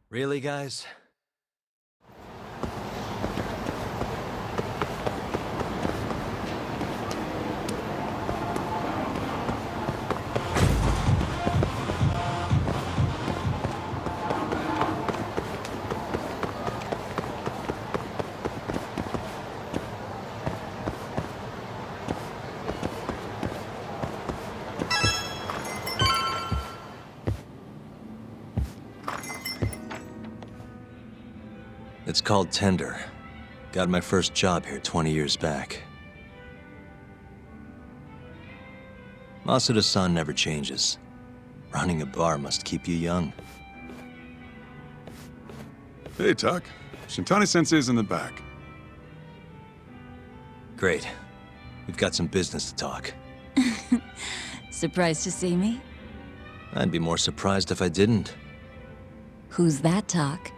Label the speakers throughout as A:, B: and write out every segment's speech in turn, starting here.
A: Really, guys? It's called Tender. Got my first job here 20 years back. Masuda-san never changes. Running a bar must keep you young.
B: Hey, Tuck. Shintani-sensei's in the back.
A: Great. We've got some business to talk.
C: Surprised to see me?
A: I'd be more surprised if I didn't.
C: Who's that, Talk?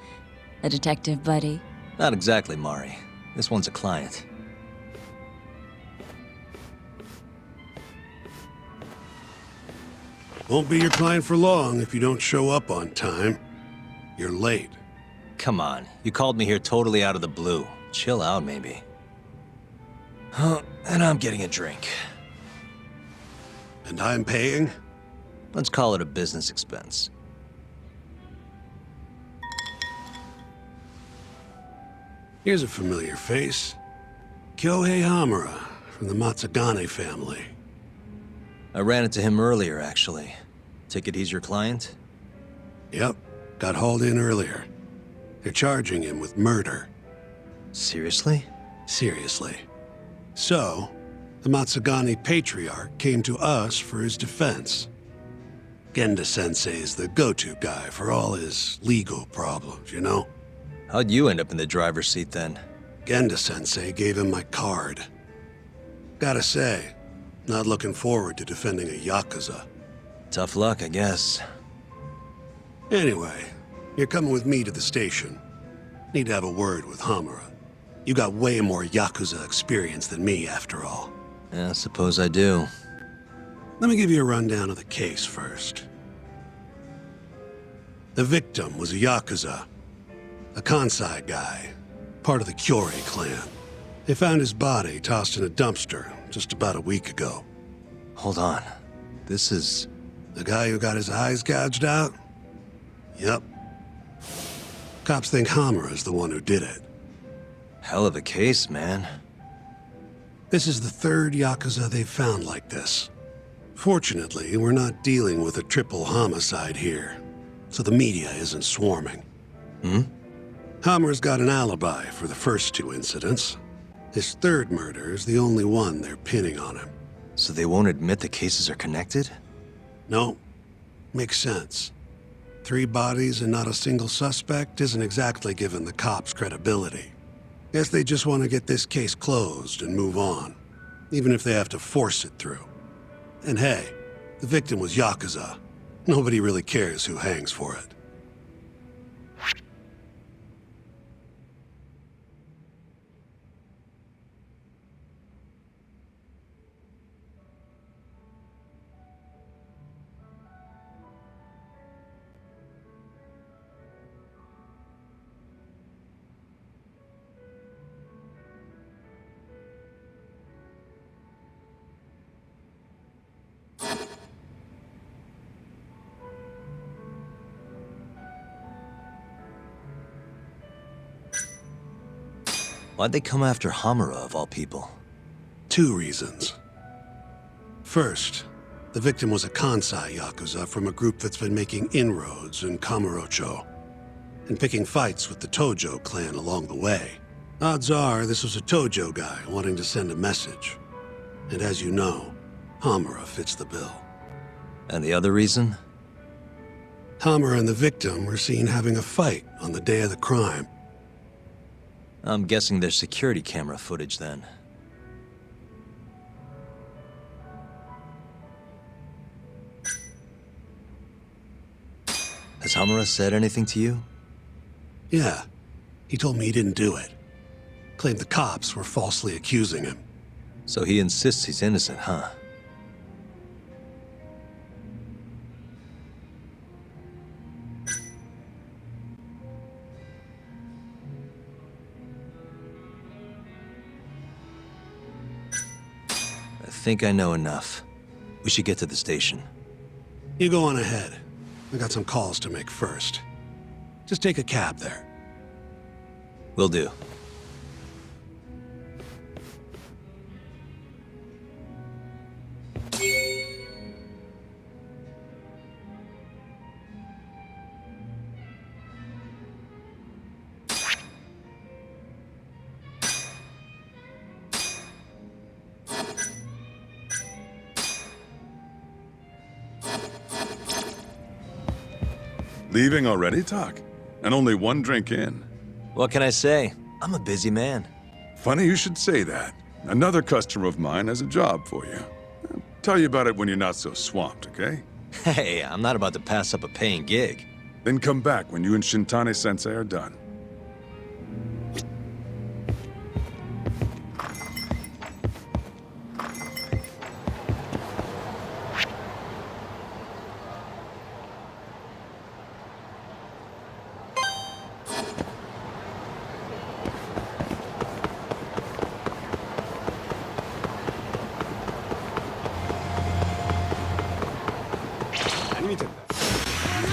C: A detective buddy?
A: Not exactly, Mari. This one's a client.
D: Won't be your client for long if you don't show up on time. You're late.
A: Come on, you called me here totally out of the blue. Chill out, maybe. Huh, and I'm getting a drink.
D: And I'm paying?
A: Let's call it a business expense.
D: Here's a familiar face. Kyohei Hamura, from the Matsugane family.
A: I ran into him earlier, actually. Take it he's your client?
D: Yep, got hauled in earlier. They're charging him with murder.
A: Seriously?
D: Seriously. So, the Matsugane patriarch came to us for his defense. Genda-sensei is the go-to guy for all his legal problems, you know?
A: How'd you end up in the driver's seat then?
D: Genda-sensei gave him my card. Gotta say, not looking forward to defending a Yakuza.
A: Tough luck, I guess.
D: Anyway, you're coming with me to the station. Need to have a word with Hamura. You got way more Yakuza experience than me, after all.
A: Yeah, suppose I do.
D: Let me give you a rundown of the case first. The victim was a Yakuza. A Kansai guy, part of the Kyorei clan. They found his body tossed in a dumpster just about a week ago.
A: Hold on. This is...
D: The guy who got his eyes gouged out? Yep. Cops think Hamura's the one who did it.
A: hell of a case, man.
D: This is the third Yakuza they've found like this. Fortunately, we're not dealing with a triple homicide here, so the media isn't swarming. Hammer's got an alibi for the first two incidents. His third murder is the only one they're pinning on him.
A: So they won't admit the cases are connected?
D: No. Makes sense. 3 bodies and not a single suspect isn't exactly giving the cops credibility. Guess they just want to get this case closed and move on, even if they have to force it through. And hey, the victim was Yakuza. Nobody really cares who hangs for it.
A: Why'd they come after Hamura, of all people?
D: 2 reasons. First, the victim was a Kansai Yakuza from a group that's been making inroads in Kamurocho, and picking fights with the Tojo clan along the way. Odds are this was a Tojo guy wanting to send a message. And as you know, Hamura fits the bill.
A: And the other reason?
D: Hamura and the victim were seen having a fight on the day of the crime.
A: I'm guessing there's security camera footage then. Has Hamura said anything to you?
D: Yeah. He told me he didn't do it. Claimed the cops were falsely accusing him.
A: So he insists he's innocent, huh? I think I know enough. We should get to the station.
D: You go on ahead. I got some calls to make first. Just take a cab there.
A: Will do.
B: Leaving already, Tak? And only one drink in.
A: What can I say? I'm a busy man.
B: Funny you should say that. Another customer of mine has a job for you. I'll tell you about it when you're not so swamped, okay?
A: Hey, I'm not about to pass up a paying gig.
B: Then come back when you and Shintani-sensei are done.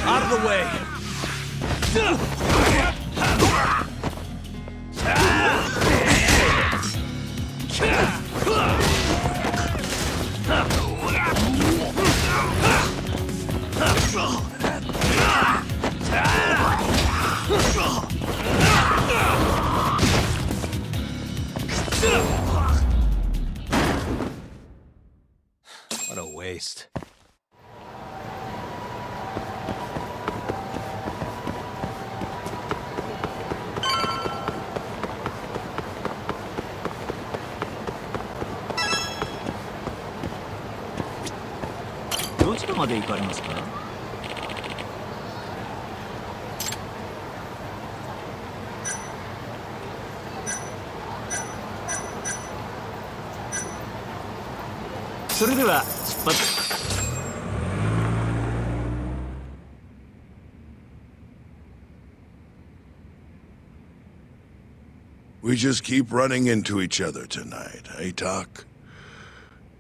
A: Out of the way! What a waste.
E: We just keep running into each other tonight, eh, Tak?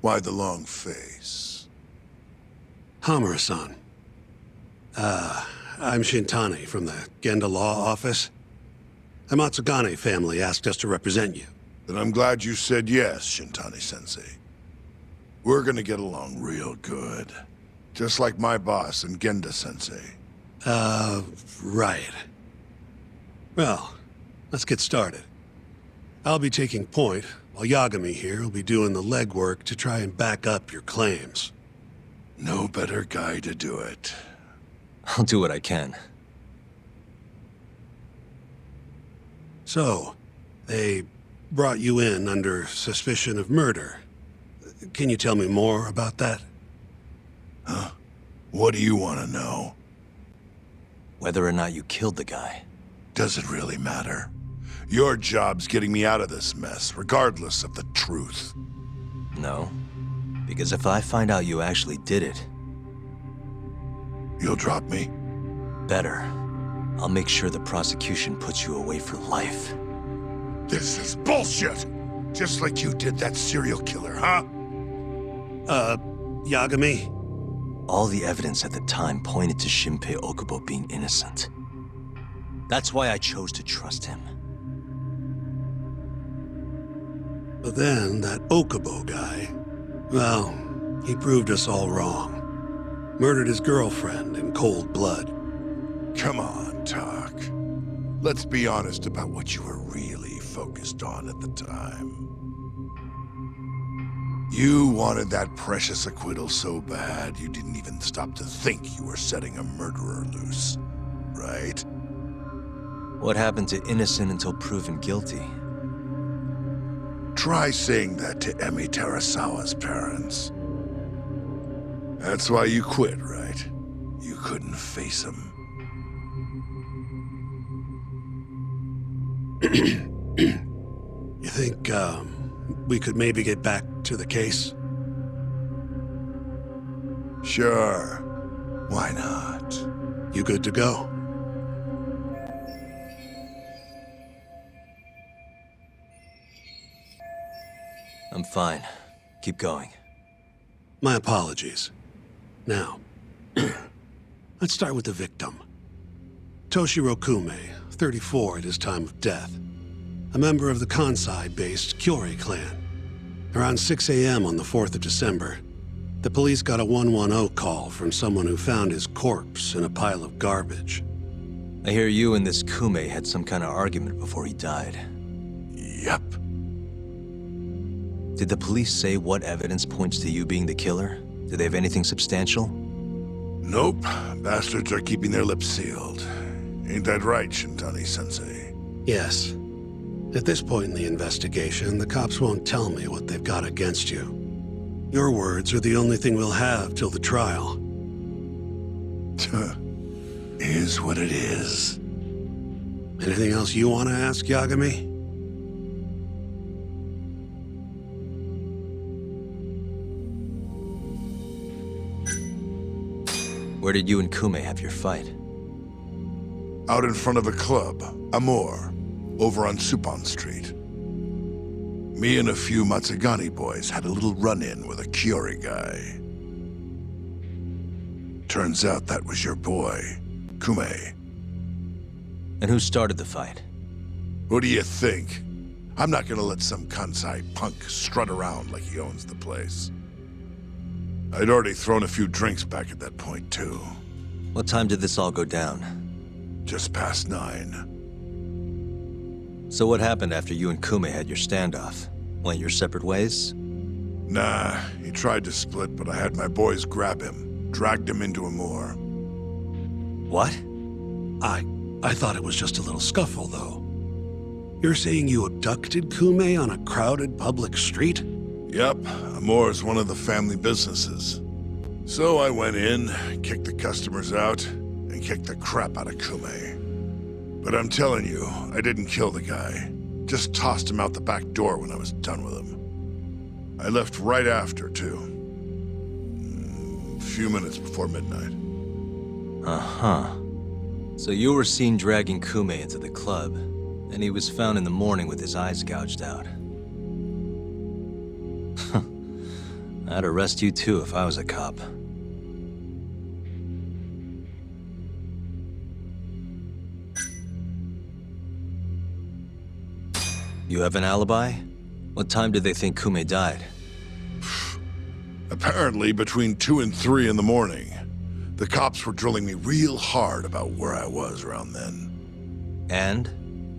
E: Why the long face?
D: Hamura-san. I'm Shintani from the Genda Law Office. The Matsugane family asked us to represent you.
E: Then I'm glad you said yes, Shintani-sensei. We're gonna get along real good. Just like my boss and Genda-sensei.
D: Right. Well, let's get started. I'll be taking point, while Yagami here will be doing the legwork to try and back up your claims.
E: No better guy to do it.
A: I'll do what I can.
D: So, they brought you in under suspicion of murder. Can you tell me more about that?
E: Huh? What do you want to know?
A: Whether or not you killed the guy.
E: Does it really matter? Your job's getting me out of this mess, regardless of the truth.
A: No. Because if I find out you actually did it...
E: You'll drop me?
A: Better. I'll make sure the prosecution puts you away for life.
E: This is bullshit! Just like you did that serial killer, huh?
D: Yagami?
A: All the evidence at the time pointed to Shinpei Okubo being innocent. That's why I chose to trust him.
D: But then, that Okubo guy, well, he proved us all wrong. Murdered his girlfriend in cold blood.
E: Come on, Tak. Let's be honest about what you were really focused on at the time. You wanted that precious acquittal so bad, you didn't even stop to think you were setting a murderer loose, right?
A: What happened to innocent until proven guilty?
E: Try saying that to Emi Terasawa's parents. That's why you quit, right? You couldn't face him.
D: You think, we could maybe get back to the case?
E: Sure. Why not?
D: You good to go?
A: I'm fine. Keep going.
D: My apologies. Now, let's start with the victim. Toshiro Kume, 34 at his time of death. A member of the Kansai-based Kyorei clan. Around 6 a.m. on the 4th of December, the police got a 110 call from someone who found his corpse in a pile of garbage.
A: I hear you and this Kume had some kind of argument before he died.
E: Yep.
A: Did the police say what evidence points to you being the killer? Do they have anything substantial?
E: Nope. Bastards are keeping their lips sealed. Ain't that right, Shintani-sensei?
D: Yes. At this point in the investigation, the cops won't tell me what they've got against you. Your words are the only thing we'll have till the trial.
E: Is what it is.
D: Anything else you want to ask, Yagami?
A: Where did you and Kume have your fight?
E: Out in front of a club, Amor, over on Supon Street. Me and a few Matsugani boys had a little run-in with a Kyorei guy. Turns out that was your boy, Kume.
A: And who started the fight?
E: What do you think? I'm not gonna let some Kansai punk strut around like he owns the place. I'd already thrown a few drinks back at that point, too.
A: What time did this all go down?
E: Just past 9.
A: So what happened after you and Kume had your standoff? Went your separate ways?
E: Nah, he tried to split, but I had my boys grab him, dragged him into Amor.
A: What?
D: I thought it was just a little scuffle, though. You're saying you abducted Kume on a crowded public street?
E: Yep, Amor's one of the family businesses. So I went in, kicked the customers out, and kicked the crap out of Kume. But I'm telling you, I didn't kill the guy. Just tossed him out the back door when I was done with him. I left right after, too. A few minutes before midnight.
A: Uh-huh. So you were seen dragging Kume into the club, and he was found in the morning with his eyes gouged out. I'd arrest you too if I was a cop. You have an alibi? What time did they think Kume died?
E: Apparently, between 2 and 3 in the morning. The cops were drilling me real hard about where I was around then.
A: And?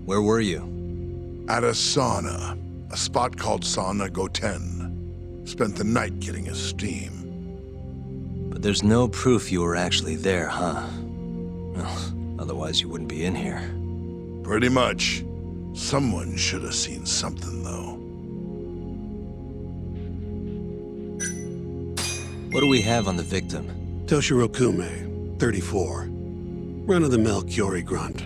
A: Where were you?
E: At a sauna. A spot called Sauna Goten. Spent the night getting a steam.
A: But there's no proof you were actually there, huh? Well, otherwise you wouldn't be in here.
E: Pretty much. Someone should have seen something, though.
A: What do we have on the victim?
D: Toshiro Kume, 34. Run-of-the-mill Kyorei grunt.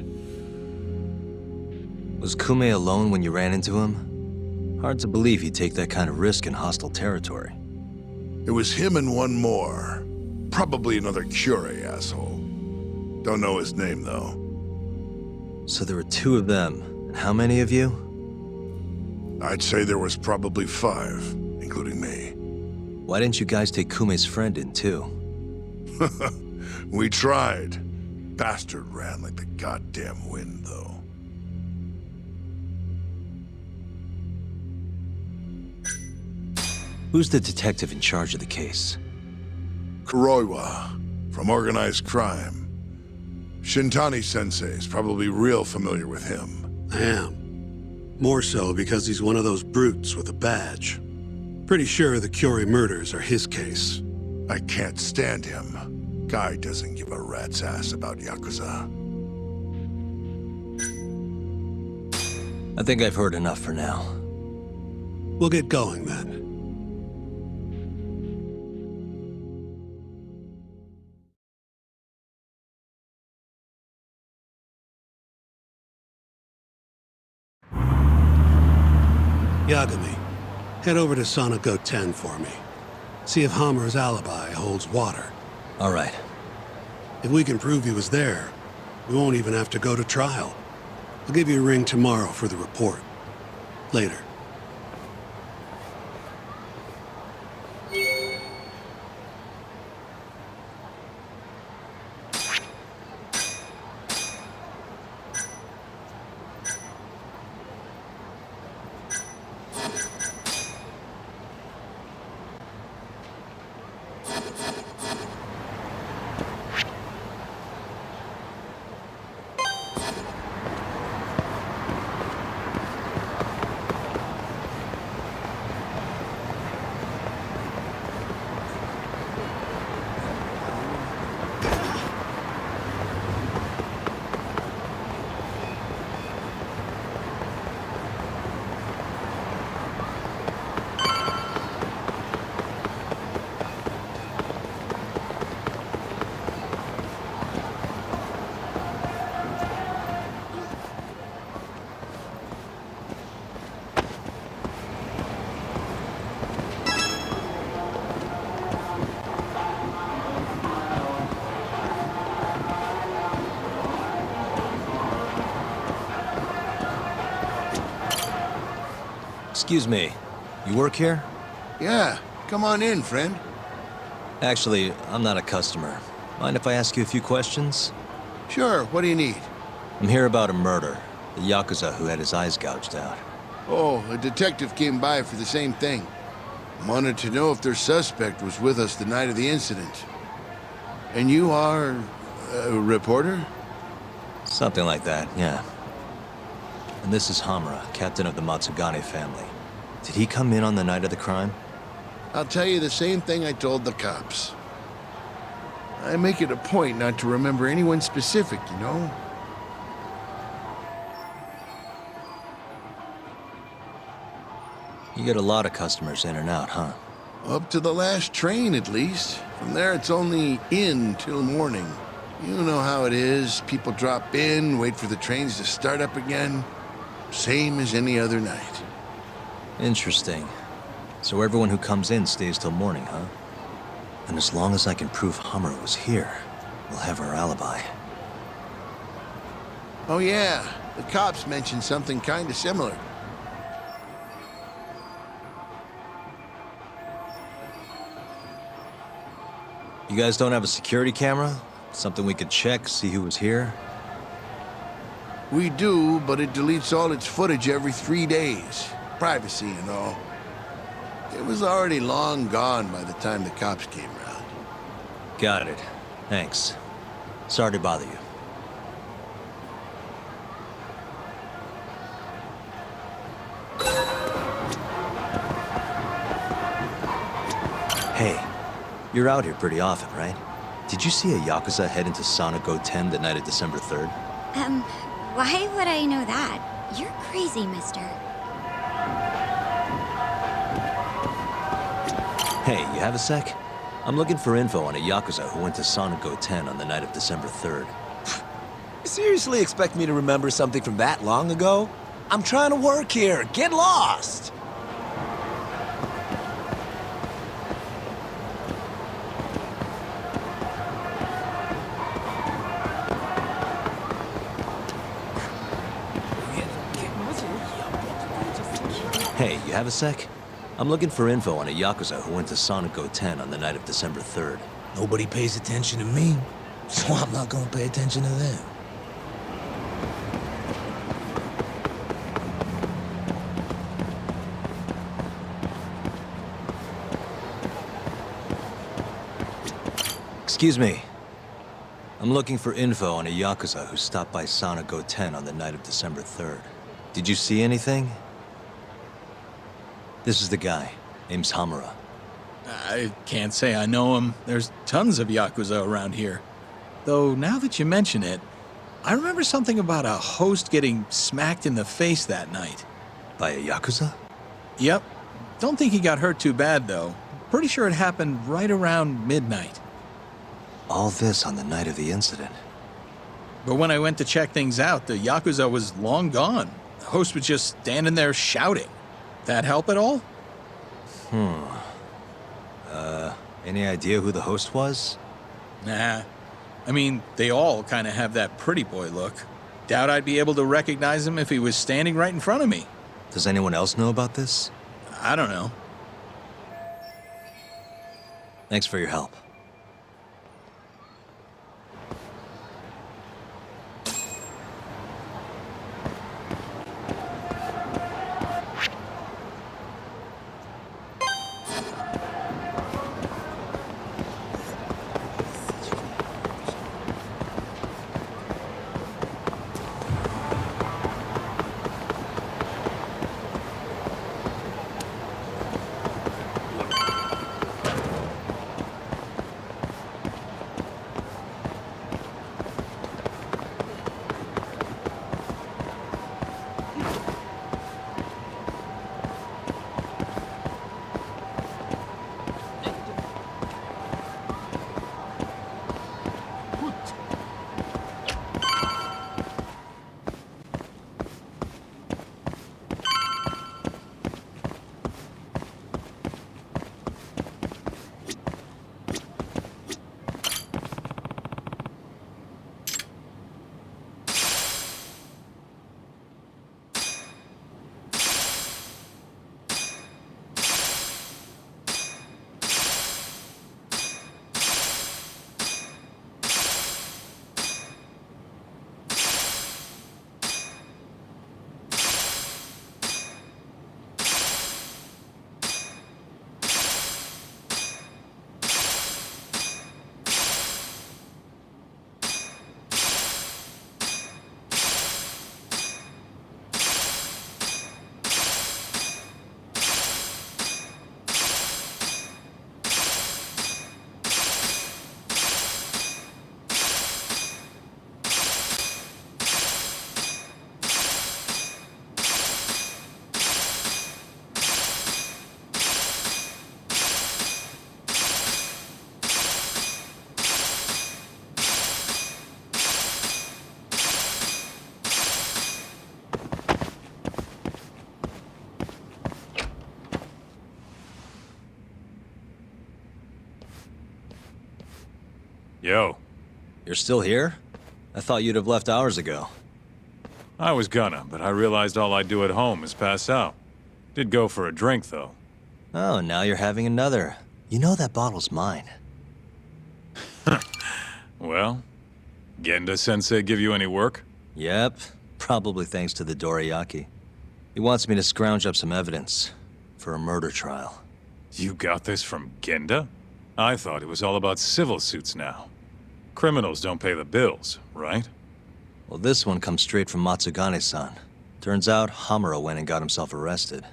A: Was Kume alone when you ran into him? Hard to believe he'd take that kind of risk in hostile territory.
E: It was him and one more. Probably another Kyorei asshole. Don't know his name, though.
A: So there were 2 of them. And how many of you?
E: I'd say there was probably 5, including me.
A: Why didn't you guys take Kume's friend in, too?
E: We tried. Bastard ran like the goddamn wind, though.
A: Who's the detective in charge of the case?
E: Kuroiwa, from organized crime. Shintani-sensei is probably real familiar with him.
D: I am. More so because he's one of those brutes with a badge. Pretty sure the Kyorei murders are his case.
E: I can't stand him. Guy doesn't give a rat's ass about Yakuza.
A: I think I've heard enough for now.
D: We'll get going then. Yagami, head over to Sonico 10 for me. See if Hammer's alibi holds water.
A: All right.
D: If we can prove he was there, we won't even have to go to trial. I'll give you a ring tomorrow for the report. Later.
A: Excuse me, you work here?
F: Yeah, come on in, friend.
A: Actually, I'm not a customer. Mind if I ask you a few questions?
F: Sure, what do you need?
A: I'm here about a murder. The Yakuza who had his eyes gouged out.
F: Oh, a detective came by for the same thing. Wanted to know if their suspect was with us the night of the incident. And you are a reporter?
A: Something like that, yeah. And this is Hamura, captain of the Matsugane family. Did he come in on the night of the crime?
F: I'll tell you the same thing I told the cops. I make it a point not to remember anyone specific, you know?
A: You get a lot of customers in and out, huh?
F: Up to the last train, at least. From there, it's only in till morning. You know how it is. People drop in, wait for the trains to start up again. Same as any other night.
A: Interesting. So everyone who comes in stays till morning, huh? And as long as I can prove Hamura was here, we'll have our alibi.
F: Oh yeah, the cops mentioned something kind of similar.
A: You guys don't have a security camera? Something we could check, see who was here?
F: We do, but it deletes all its footage every 3 days. Privacy and all. It was already long gone by the time the cops came around.
A: Got it. Thanks. Sorry to bother you. Hey, you're out here pretty often, right? Did you see a Yakuza head into Sonico 10 the night of December 3rd?
G: Why would I know that? You're crazy, mister.
A: Hey, you have a sec? I'm looking for info on a Yakuza who went to Sonico 10 on the night of December 3rd.
H: You seriously expect me to remember something from that long ago? I'm trying to work here. Get lost!
A: Hey, you have a sec? I'm looking for info on a Yakuza who went to Sonico 10 on the night of December 3rd.
H: Nobody pays attention to me, so I'm not gonna pay attention to them.
A: Excuse me. I'm looking for info on a Yakuza who stopped by Sonico 10 on the night of December 3rd. Did you see anything? This is the guy. Name's Hamura.
I: I can't say I know him. There's tons of Yakuza around here. Though, now that you mention it, I remember something about a host getting smacked in the face that night.
A: By a Yakuza?
I: Yep. Don't think he got hurt too bad, though. Pretty sure it happened right around midnight.
A: All this on the night of the incident.
I: But when I went to check things out, the Yakuza was long gone. The host was just standing there shouting. That help at all?
A: Any idea who the host was?
I: Nah. I mean, they all kind of have that pretty boy look. Doubt I'd be able to recognize him if he was standing right in front of me.
A: Does anyone else know about this?
I: I don't know.
A: Thanks for your help.
J: Yo.
A: You're still here? I thought you'd have left hours ago.
J: I was gonna, but I realized all I do at home is pass out. Did go for a drink, though.
A: Oh, now you're having another. You know that bottle's mine.
J: Well, Genda-sensei give you any work?
A: Yep, probably thanks to the dorayaki. He wants me to scrounge up some evidence for a murder trial.
J: You got this from Genda? I thought it was all about civil suits now. Criminals don't pay the bills, right?
A: Well, this one comes straight from Matsugane-san. Turns out Hamura went and got himself arrested.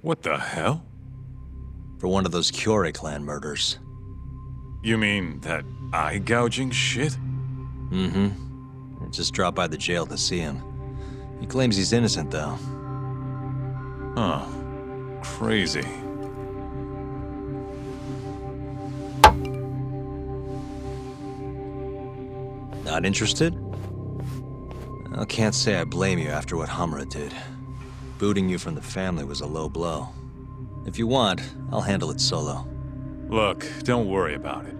J: What the hell?
A: For one of those Kyorei clan murders.
J: You mean that eye-gouging shit?
A: Mm-hmm. I just dropped by the jail to see him. He claims he's innocent, though.
J: Huh. Crazy.
A: Not interested? I can't say I blame you after what Hamura did. Booting you from the family was a low blow. If you want, I'll handle it solo.
J: Look, don't worry about it.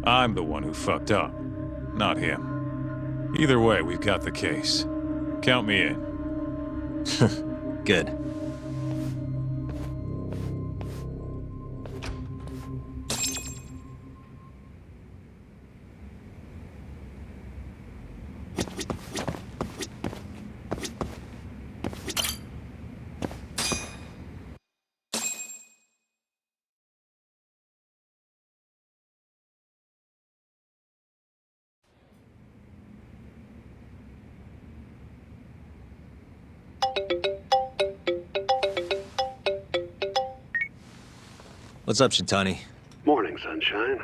J: I'm the one who fucked up, not him. Either way, we've got the case. Count me in.
A: Good. What's up, Shintani?
D: Morning, sunshine.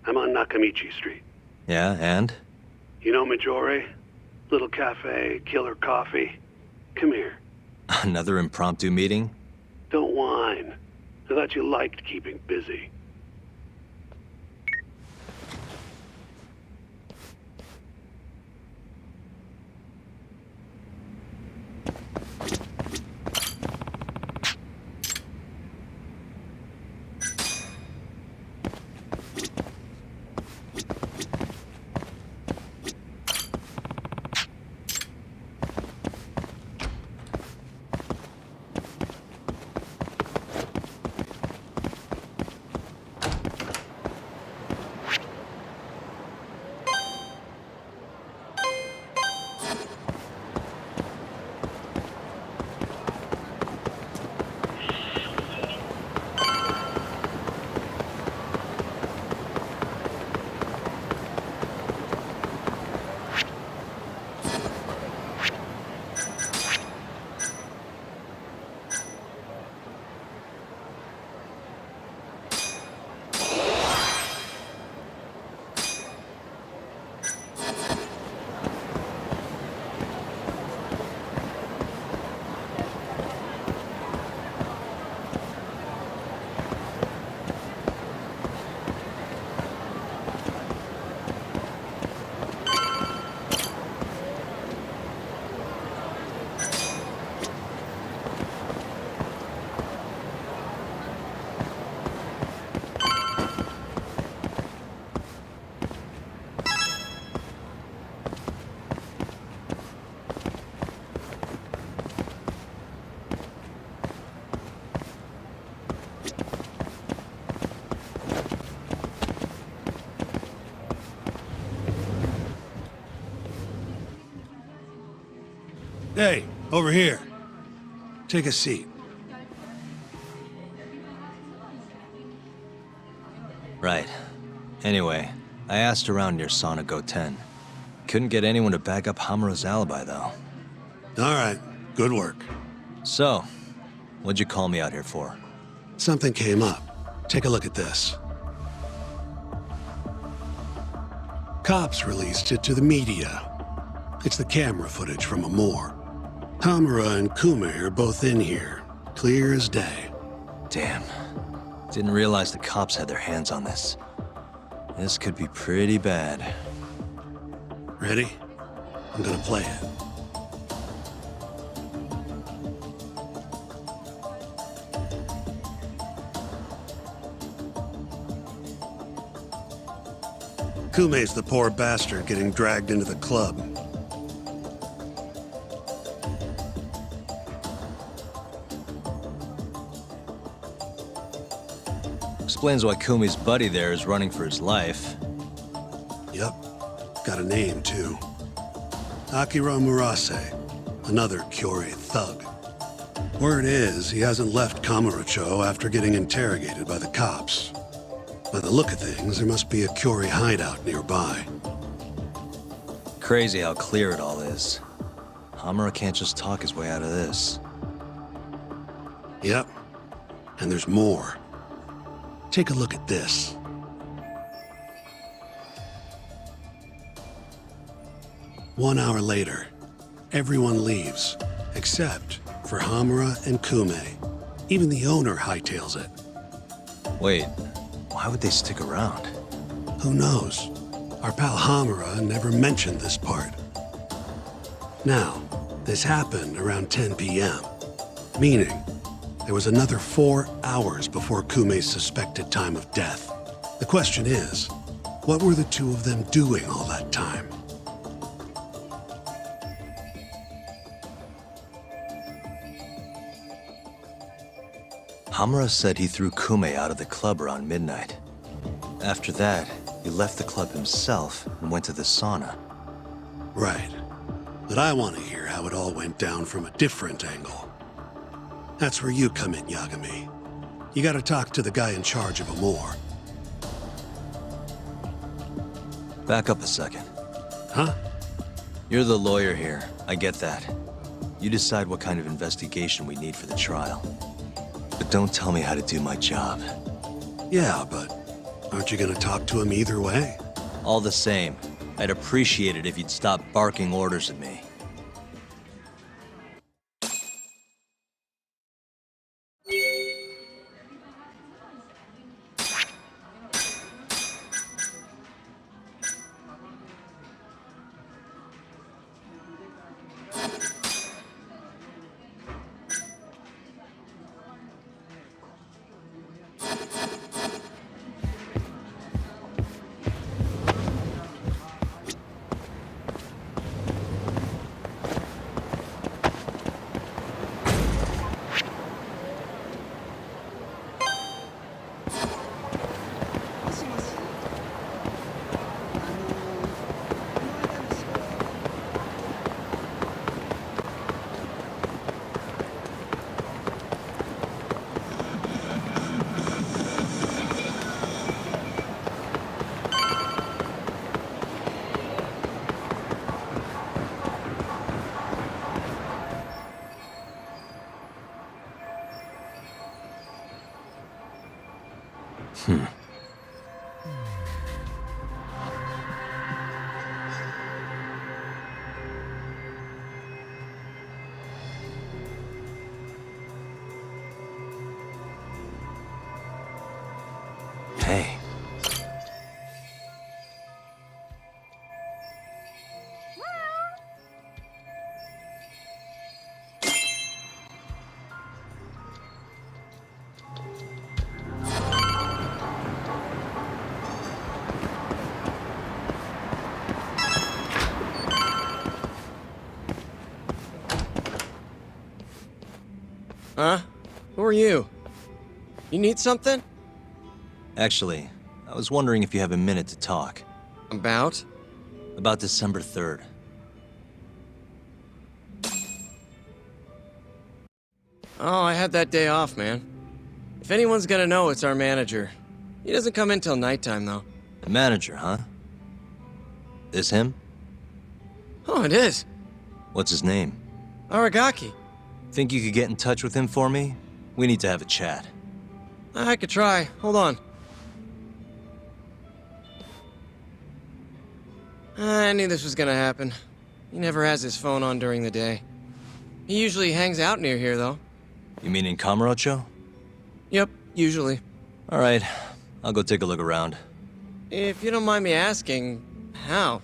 D: I'm on Nakamichi Street.
A: Yeah, and?
D: You know Majore?
K: Little cafe, killer coffee. Come here.
A: Another impromptu meeting?
K: Don't whine. I thought you liked keeping busy.
D: Hey, over here. Take a seat.
A: Right. Anyway, I asked around near Sonic 10. Couldn't get anyone to back up Hamura's alibi, though.
D: All right, good work.
A: So, what'd you call me out here for?
D: Something came up. Take a look at this. Cops released it to the media. It's the camera footage from a moor. Hamura and Kume are both in here, clear as day.
A: Damn. Didn't realize the cops had their hands on this. This could be pretty bad.
D: Ready? I'm gonna play it. Kume's the poor bastard getting dragged into the club.
A: Explains why Kumi's buddy there is running for his life.
D: Yep. Got a name, too. Akira Murase, another Kyorei thug. Word is, he hasn't left Kamurocho after getting interrogated by the cops. By the look of things, there must be a Kyorei hideout nearby.
A: Crazy how clear it all is. Hamura can't just talk his way out of this.
D: Yep. And there's more. Take a look at this. One hour later, everyone leaves, except for Hamura and Kume. Even the owner hightails it.
A: Wait, why would they stick around?
D: Who knows? Our pal Hamura never mentioned this part. Now, this happened around 10 p.m., meaning there was another 4 hours before Kume's suspected time of death. The question is, what were the two of them doing all that time?
A: Hamura said he threw Kume out of the club around midnight. After that, he left the club himself and went to the sauna.
D: Right. But I want to hear how it all went down from a different angle. That's where you come in, Yagami. You gotta talk to the guy in charge of Amor.
A: Back up a second.
D: Huh?
A: You're the lawyer here. I get that. You decide what kind of investigation we need for the trial. But don't tell me how to do my job.
D: Yeah, but aren't you gonna talk to him either way?
A: All the same, I'd appreciate it if you'd stop barking orders at me. Hey.
L: Huh? Who are you? You need something?
A: Actually, I was wondering if you have a minute to talk.
L: About?
A: About December 3rd.
L: Oh, I had that day off, man. If anyone's gonna know, it's our manager. He doesn't come in till nighttime, though.
A: The manager, huh? This him?
L: Oh, it is.
A: What's his name?
L: Aragaki.
A: Think you could get in touch with him for me? We need to have a chat.
L: I could try. Hold on. I knew this was gonna happen. He never has his phone on during the day. He usually hangs out near here, though.
A: You mean in Kamurocho?
L: Yep, usually.
A: All right, I'll go take a look around.
L: If you don't mind me asking, how?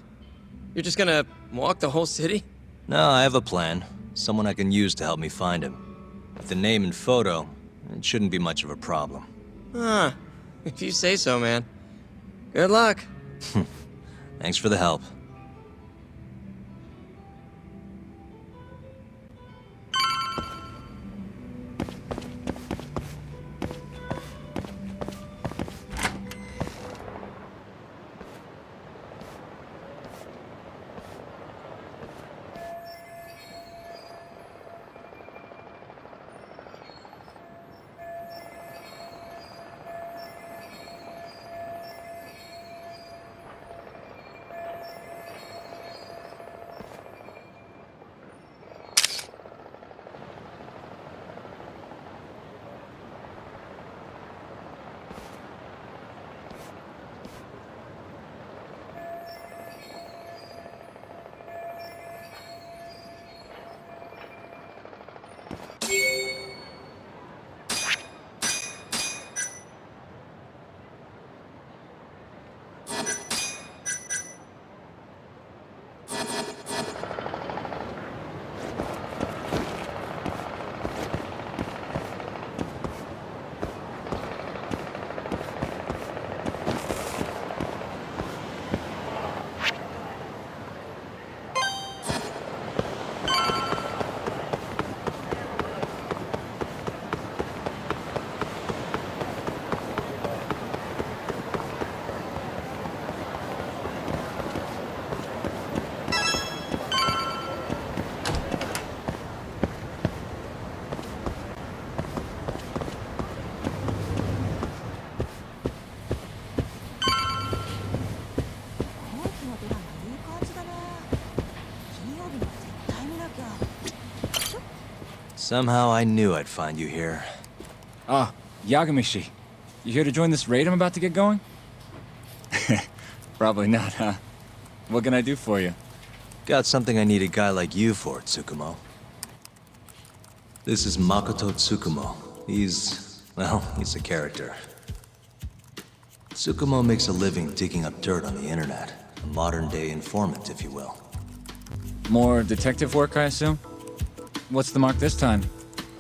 L: You're just gonna walk the whole city?
A: No, I have a plan. Someone I can use to help me find him. With the name and photo, it shouldn't be much of a problem.
L: Huh. If you say so, man. Good luck.
A: Thanks for the help. Somehow I knew I'd find you here.
M: Ah, Yagamishi. You here to join this raid I'm about to get going? Probably not, huh? What can I do for you?
A: Got something I need a guy like you for, Tsukumo. This is Makoto Tsukumo. He's a character. Tsukumo makes a living digging up dirt on the internet. A modern-day informant, if you will.
M: More detective work, I assume? What's the mark this time?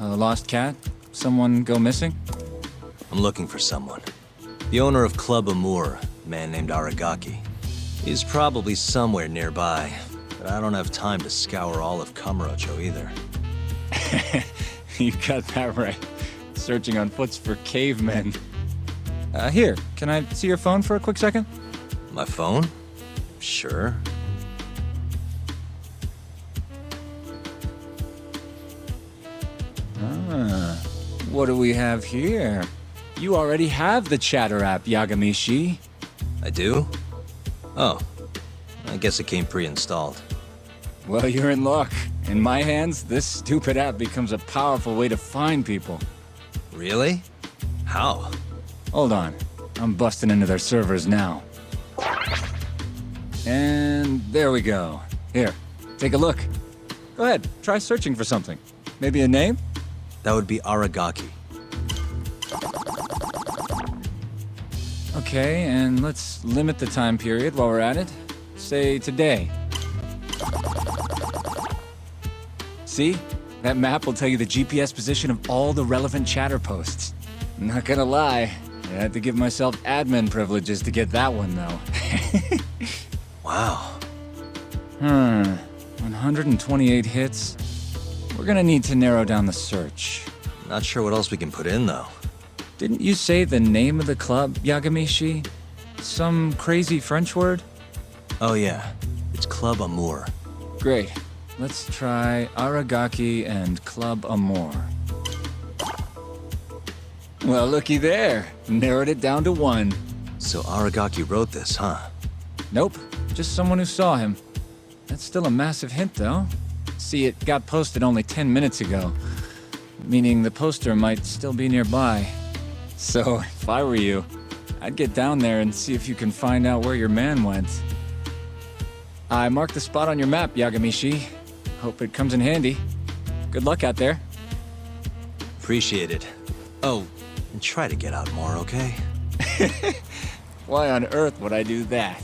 M: A lost cat? Someone go missing?
A: I'm looking for someone. The owner of Club Amour, a man named Aragaki. He's probably somewhere nearby, but I don't have time to scour all of Kamurocho either.
M: You got that right. Searching on foots for cavemen. Here, can I see your phone for a quick second?
A: My phone? Sure.
M: What do we have here? You already have the chatter app, Yagamishi.
A: I do? Oh. I guess it came pre-installed.
M: Well, you're in luck. In my hands, this stupid app becomes a powerful way to find people.
A: Really? How?
M: Hold on. I'm busting into their servers now. And there we go. Here, take a look. Go ahead, try searching for something. Maybe a name?
A: That would be Aragaki.
M: Okay, and let's limit the time period while we're at it. Say today. See? That map will tell you the GPS position of all the relevant chatter posts. Not gonna lie, I had to give myself admin privileges to get that one, though.
A: Wow.
M: 128 hits. We're gonna need to narrow down the search.
A: Not sure what else we can put in, though.
M: Didn't you say the name of the club, Yagamishi? Some crazy French word?
A: Oh yeah, it's Club Amour.
M: Great. Let's try Aragaki and Club Amour. Well, looky there. Narrowed it down to 1.
A: So Aragaki wrote this, huh?
M: Nope. Just someone who saw him. That's still a massive hint, though. See, it got posted only 10 minutes ago, meaning the poster might still be nearby. So, if I were you, I'd get down there and see if you can find out where your man went. I marked the spot on your map, Yagamishi. Hope it comes in handy. Good luck out there.
A: Appreciate it. Oh, and try to get out more, okay?
M: Why on earth would I do that?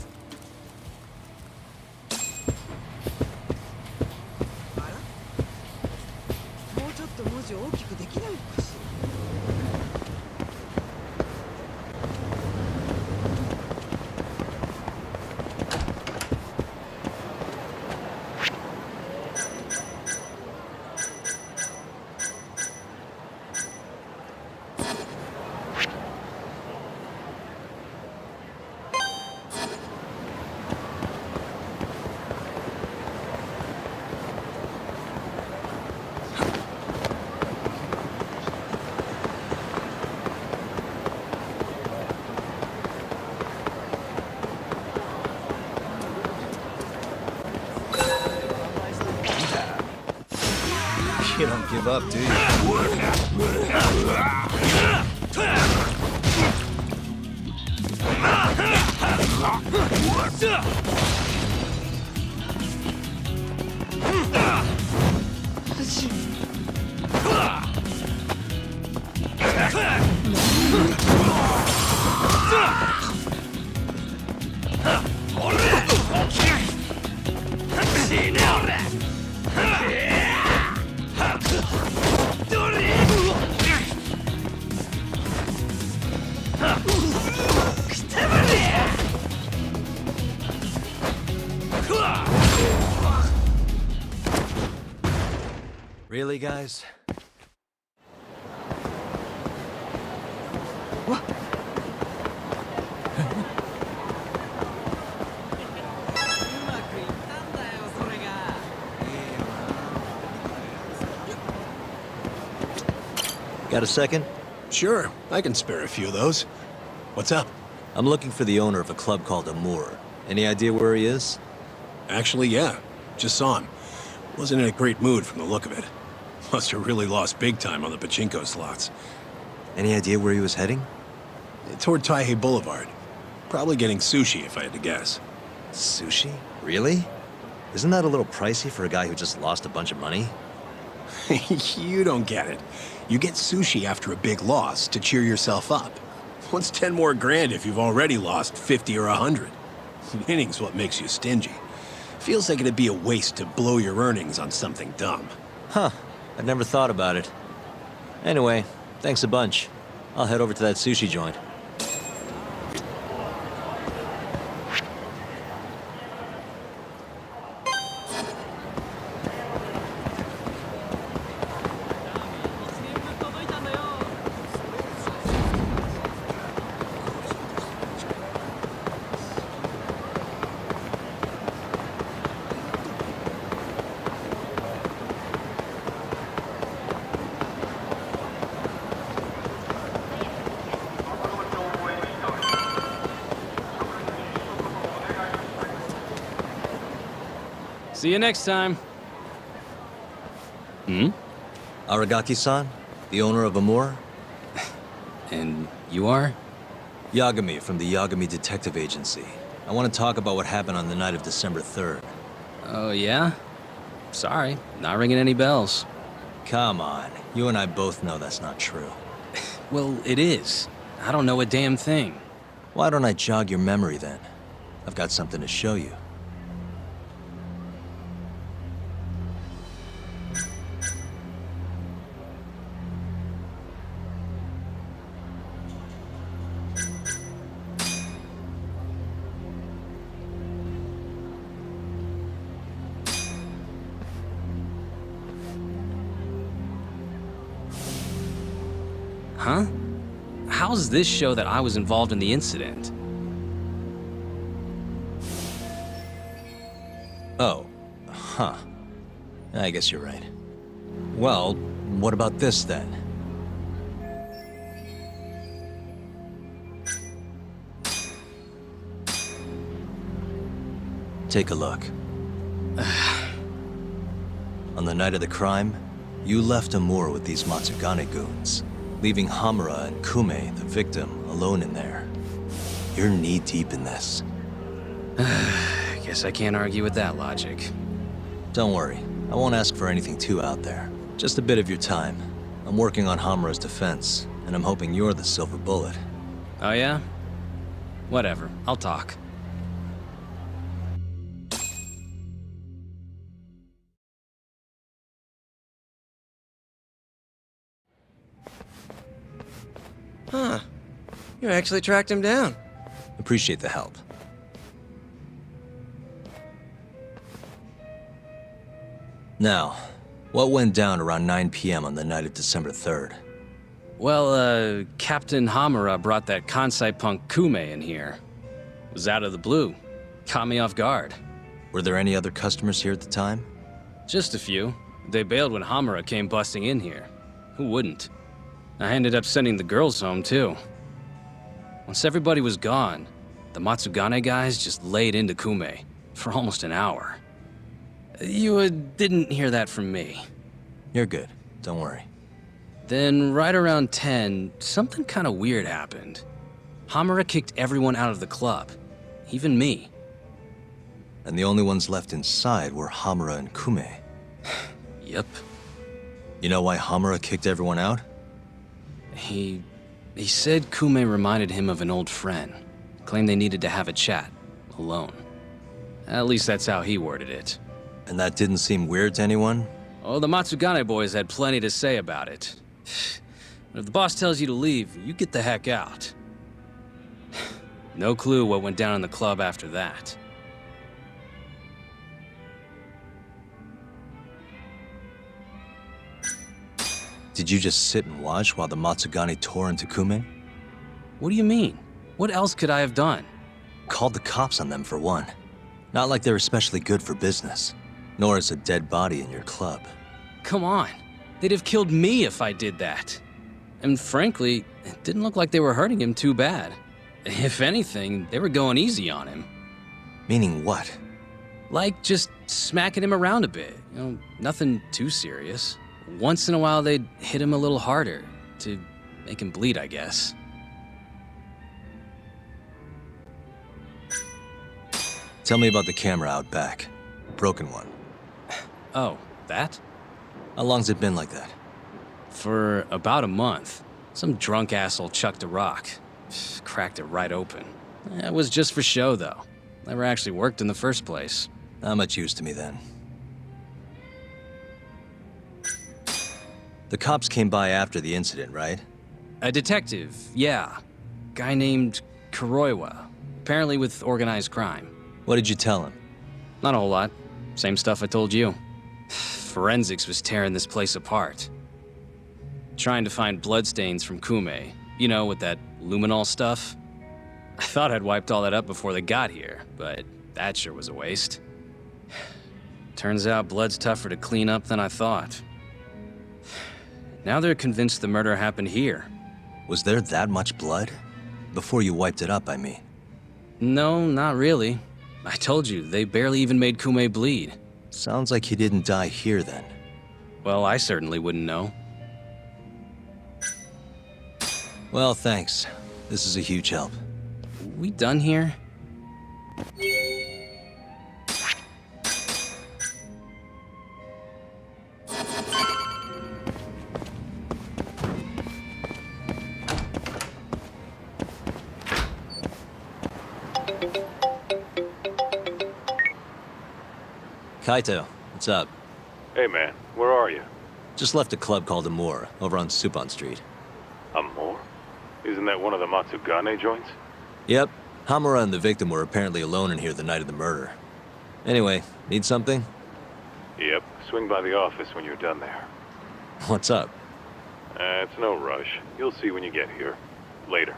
A: You don't give up, do you? Really, guys? Got a second?
D: Sure, I can spare a few of those. What's up?
A: I'm looking for the owner of a club called Amour. Any idea where he is?
D: Actually, yeah. Just saw him. Wasn't in a great mood from the look of it. Must have really lost big time on the pachinko slots.
A: Any idea where he was heading?
D: Toward Taihei Boulevard. Probably getting sushi, if I had to guess.
A: Sushi? Really? Isn't that a little pricey for a guy who just lost a bunch of money?
N: You don't get it. You get sushi after a big loss to cheer yourself up. What's 10 more grand if you've already lost 50 or 100? Winning's what makes you stingy. Feels like it'd be a waste to blow your earnings on something dumb.
A: Huh. I'd never thought about it. Anyway, thanks a bunch. I'll head over to that sushi joint.
L: See you next time.
A: Aragaki-san, the owner of Amur?
L: And you are?
A: Yagami from the Yagami Detective Agency. I want to talk about what happened on the night of December 3rd.
L: Oh, yeah? Sorry, not ringing any bells.
A: Come on, you and I both know that's not true.
L: Well, it is. I don't know a damn thing.
A: Why don't I jog your memory then? I've got something to show you.
L: Huh? How's this show that I was involved in the incident?
A: Oh. Huh. I guess you're right. Well, what about this then? Take a look. On the night of the crime, you left Amur with these Matsugane goons, leaving Hamura and Kume, the victim, alone in there. You're knee-deep in this.
L: Guess I can't argue with that logic.
A: Don't worry, I won't ask for anything too out there. Just a bit of your time. I'm working on Hamura's defense, and I'm hoping you're the silver bullet.
L: Oh yeah? Whatever, I'll talk. Huh. You actually tracked him down.
A: Appreciate the help. Now, what went down around 9 p.m. on the night of December 3rd?
L: Well, Captain Hamura brought that Kansai punk Kume in here. It was out of the blue. Caught me off guard.
A: Were there any other customers here at the time?
L: Just a few. They bailed when Hamura came busting in here. Who wouldn't? I ended up sending the girls home, too. Once everybody was gone, the Matsugane guys just laid into Kume for almost an hour. You didn't hear that from me.
A: You're good. Don't worry.
L: Then, right around 10, something kind of weird happened. Hamura kicked everyone out of the club, even me.
A: And the only ones left inside were Hamura and Kume.
L: Yep.
A: You know why Hamura kicked everyone out?
L: He said Kume reminded him of an old friend. Claimed they needed to have a chat, alone. At least that's how he worded it.
A: And that didn't seem weird to anyone?
L: Oh, the Matsugane boys had plenty to say about it. If the boss tells you to leave, you get the heck out. No clue what went down in the club after that.
A: Did you just sit and watch while the Matsugane tore into Kume?
L: What do you mean? What else could I have done?
A: Called the cops on them for one. Not like they're especially good for business. Nor is a dead body in your club.
L: Come on. They'd have killed me if I did that. And frankly, it didn't look like they were hurting him too bad. If anything, they were going easy on him.
A: Meaning what?
L: Like just smacking him around a bit. You know, nothing too serious. Once in a while, they'd hit him a little harder to make him bleed, I guess.
A: Tell me about the camera out back. Broken one.
L: Oh, that?
A: How long's it been like that?
L: For about a month. Some drunk asshole chucked a rock. Cracked it right open. It was just for show, though. Never actually worked in the first place.
A: Not much use to me then. The cops came by after the incident, right?
L: A detective, yeah. Guy named Kuroiwa. Apparently with organized crime.
A: What did you tell him?
L: Not a whole lot. Same stuff I told you. Forensics was tearing this place apart. Trying to find bloodstains from Kume. You know, with that luminol stuff. I thought I'd wiped all that up before they got here, but that sure was a waste. Turns out blood's tougher to clean up than I thought. Now they're convinced the murder happened here.
A: Was there that much blood? Before you wiped it up, I mean.
L: No, not really. I told you, they barely even made Kume bleed.
A: Sounds like he didn't die here then.
L: Well, I certainly wouldn't know.
A: Well, thanks. This is a huge help.
L: We done here?
A: Kaito, what's up?
J: Hey man, where are you?
A: Just left a club called Amor, over on Supon Street.
J: Amor? Isn't that one of the Matsugane joints?
A: Yep. Hamura and the victim were apparently alone in here the night of the murder. Anyway, need something?
J: Yep, swing by the office when you're done there.
A: What's up?
J: It's no rush. You'll see when you get here. Later.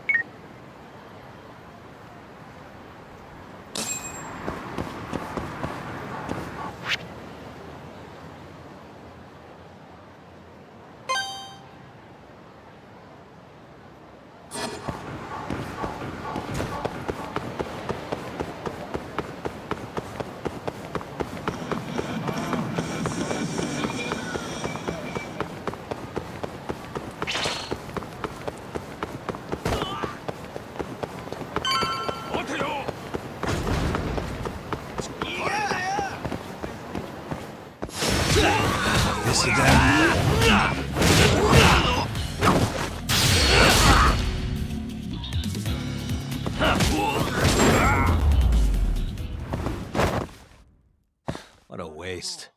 A: What a waste.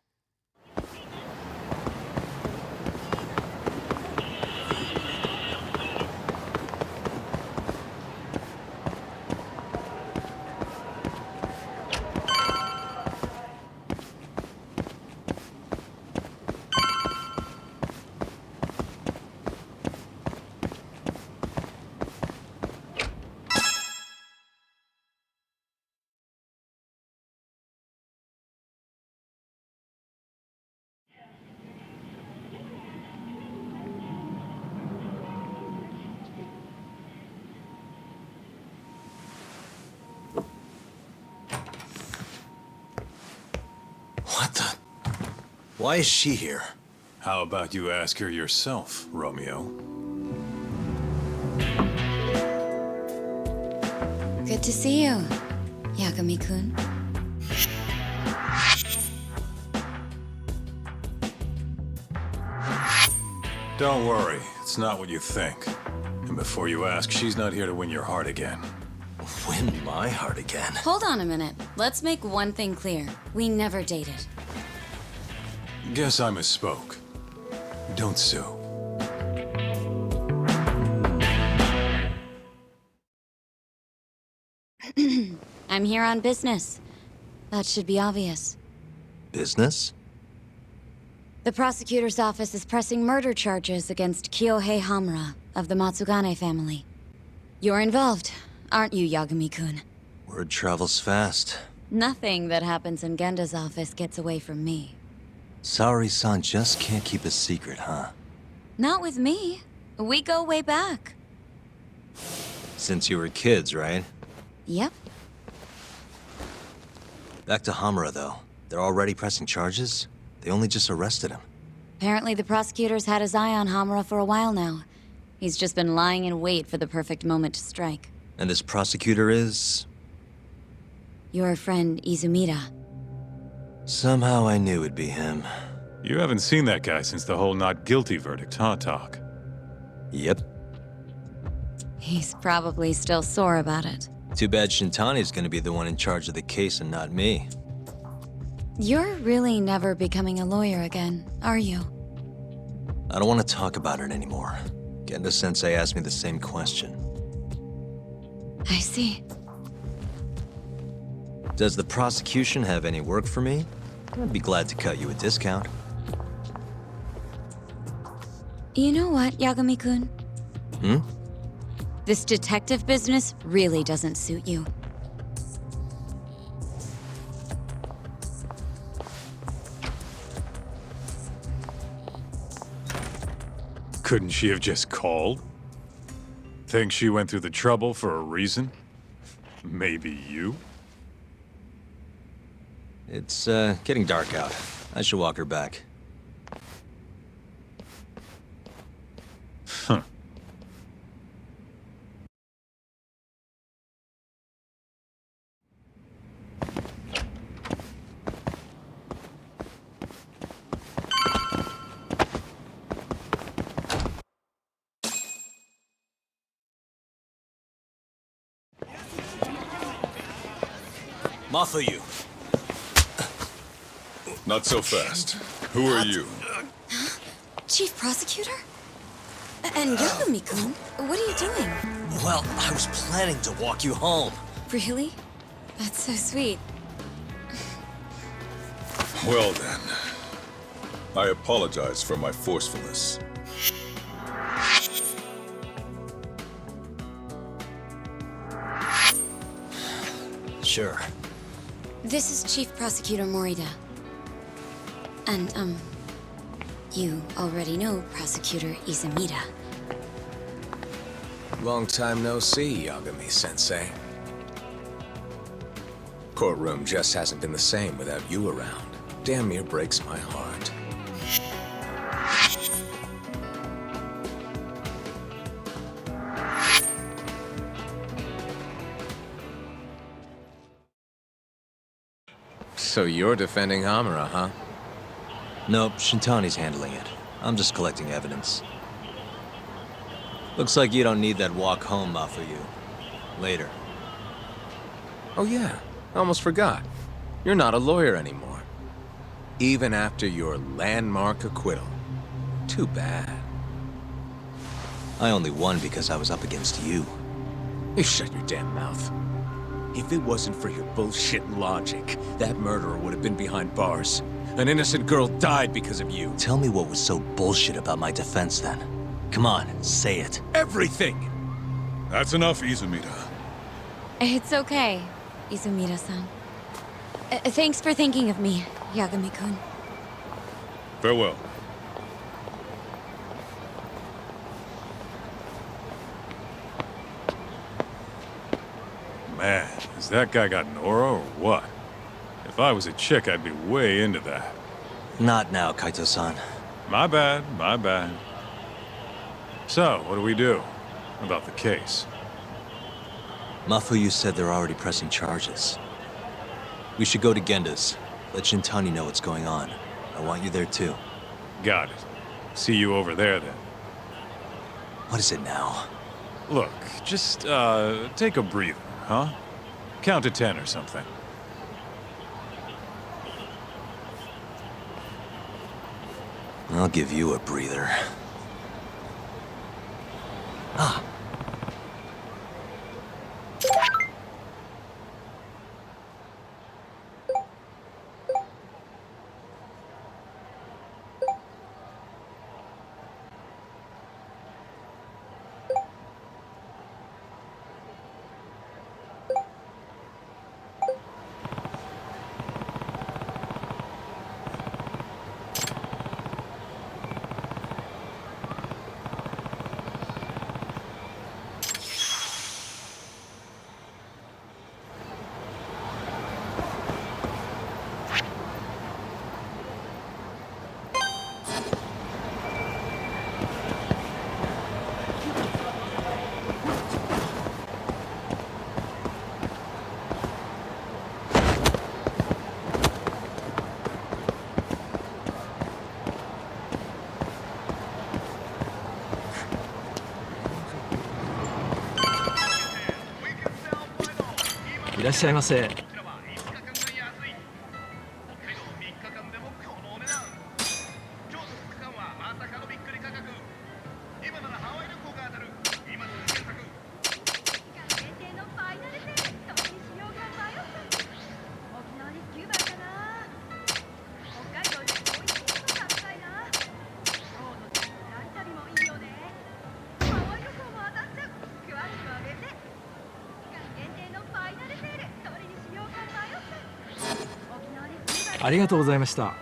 A: What the? Why is she here?
J: How about you ask her yourself, Romeo?
C: Good to see you, Yagami-kun.
J: Don't worry, it's not what you think. And before you ask, she's not here to win your heart again.
A: Win my heart again?
C: Hold on a minute. Let's make one thing clear. We never dated.
J: Guess I misspoke. Don't sue.
C: I'm here on business. That should be obvious.
A: Business?
C: The prosecutor's office is pressing murder charges against Kyohei Hamura of the Matsugane family. You're involved, aren't you, Yagami-kun?
A: Word travels fast.
C: Nothing that happens in Genda's office gets away from me.
A: Saori-san just can't keep a secret, huh?
C: Not with me. We go way back.
A: Since you were kids, right?
C: Yep.
A: Back to Hamura, though. They're already pressing charges? They only just arrested him.
C: Apparently the prosecutor's had his eye on Hamura for a while now. He's just been lying in wait for the perfect moment to strike.
A: And this prosecutor is?
C: Your friend Izumida.
A: Somehow I knew it'd be him.
J: You haven't seen that guy since the whole not guilty verdict, huh, Talk?
A: Yep.
C: He's probably still sore about it.
A: Too bad Shintani's gonna be the one in charge of the case and not me.
C: You're really never becoming a lawyer again, are you?
A: I don't want to talk about it anymore. Genda-sensei asked me the same question.
C: I see.
A: Does the prosecution have any work for me? I'd be glad to cut you a discount.
C: You know what, Yagami-kun?
A: Hmm?
C: This detective business really doesn't suit you.
J: Couldn't she have just called? Think she went through the trouble for a reason? Maybe you?
A: It's, getting dark out. I should walk her back.
J: Huh.
A: Mafuyu.
B: Not so fast. Who are you?
C: Chief Prosecutor? And Yagami-kun, what are you doing?
A: Well, I was planning to walk you home.
C: Really? That's so sweet.
B: Well then. I apologize for my forcefulness.
A: Sure.
C: This is Chief Prosecutor Morita. And, you already know Prosecutor Izumida.
H: Long time no see, Yagami-sensei. Courtroom just hasn't been the same without you around. Damn near breaks my heart. So you're defending Hamura, huh?
A: Nope, Shintani's handling it. I'm just collecting evidence. Looks like you don't need that walk home, Mafuyu. Later.
H: Oh yeah, I almost forgot. You're not a lawyer anymore. Even after your landmark acquittal. Too bad.
A: I only won because I was up against you.
H: You shut your damn mouth. If it wasn't for your bullshit logic, that murderer would have been behind bars. An innocent girl died because of you.
A: Tell me what was so bullshit about my defense then. Come on, say it.
H: Everything!
B: That's enough, Izumida.
C: It's okay, Izumida-san. Thanks for thinking of me, Yagami-kun.
B: Farewell.
J: Man, has that guy got an aura or what? If I was a chick, I'd be way into that.
A: Not now, Kaito-san.
J: My bad, my bad. So, what do we do about the case?
A: Mafuyu said they're already pressing charges. We should go to Genda's. Let Shintani know what's going on. I want you there too.
J: Got it. See you over there then.
A: What is it now?
J: Look, just, take a breather, huh? Count to 10 or something.
A: I'll give you a breather. Ah.
O: らっしゃいませ。ありがとうございました。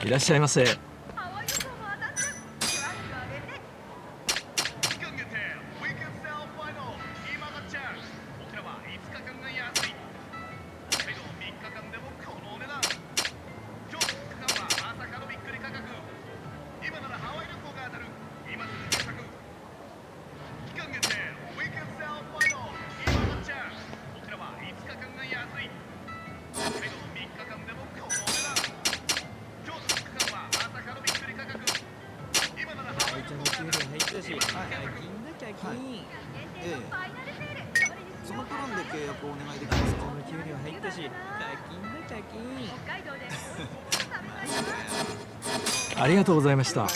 O: いらっしゃいませ。ありがとうございました。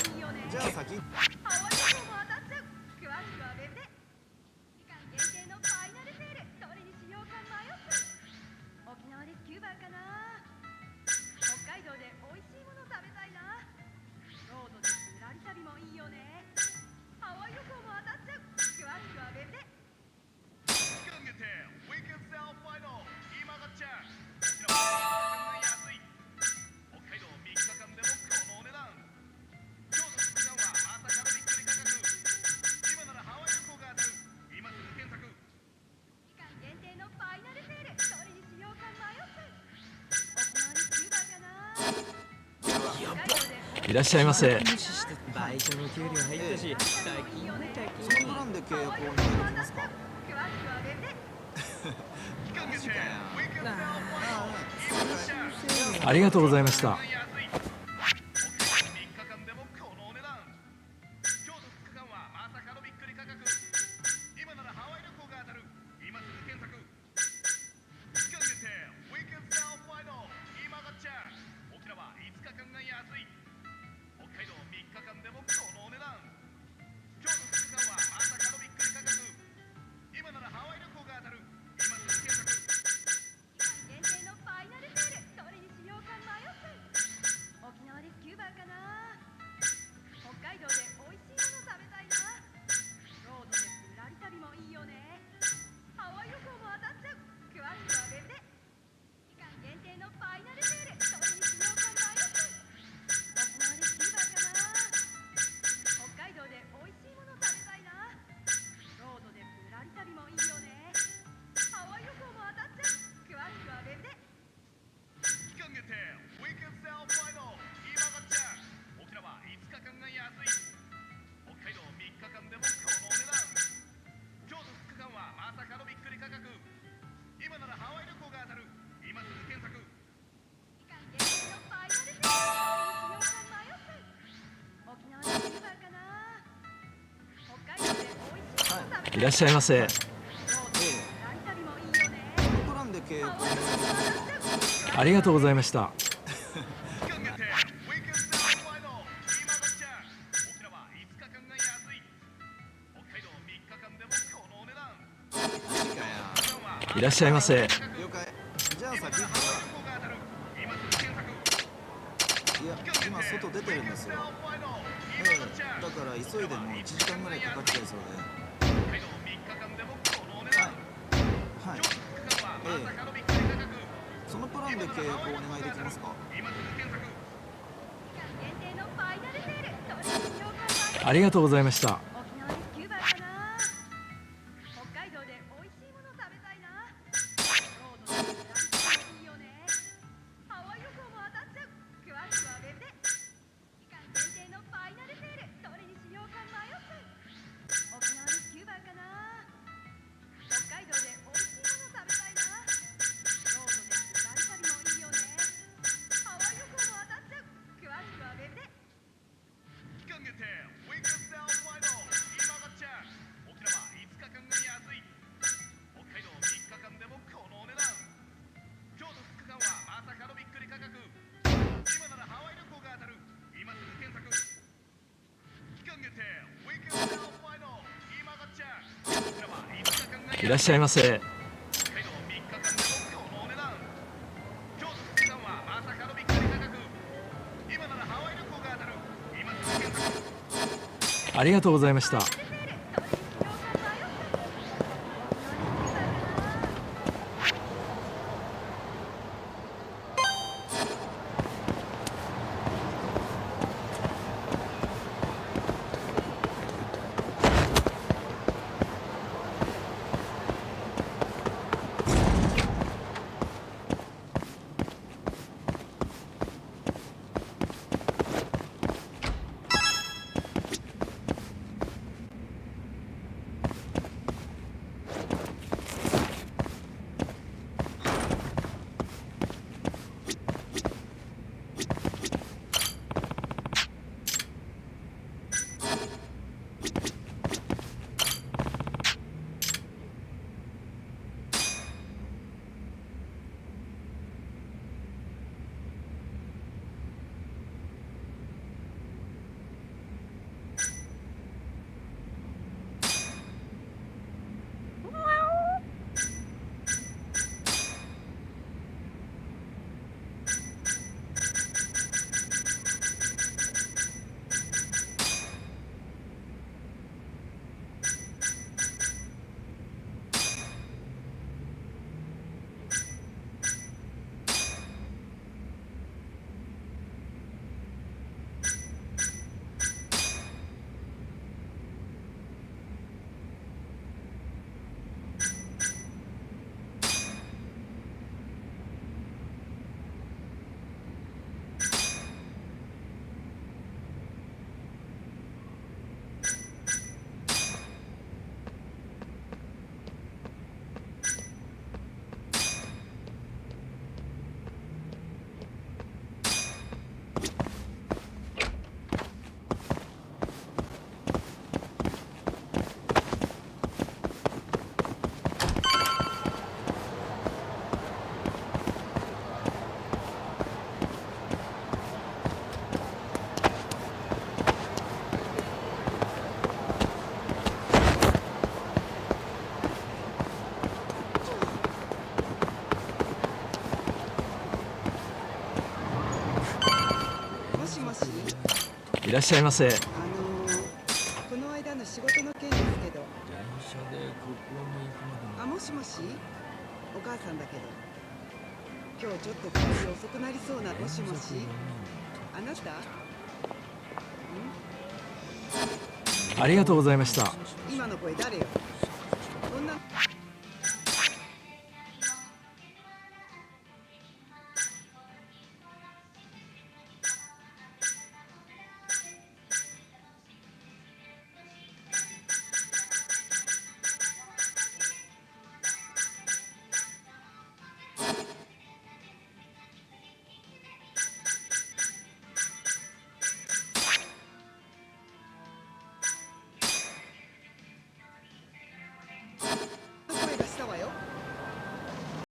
O: いらっしゃいませ。
P: バイトの給料入ったし、大金だ大金。そのプランで契約をお願いできますか？
O: ありがとうございました。いらっしゃいませ。ありがとうございました。いらっしゃいませ。
P: 了解。じゃあ先行って。いや、今外出てるんですよ。だから急いでもう1時間ぐらいかかっちゃいそうで。はい。そのプランで契約をお願いできますか？
O: ありがとうございました。いらっしゃいませ。ありがとうございました。いらっしゃいませ。
Q: この間の仕事の件ですけど。あ、もしもし、お母さんだけど、今日ちょっと帰り遅くなりそうな。もしもし、あなた？
O: ありがとうございました。
Q: 今の声誰よ？こんな。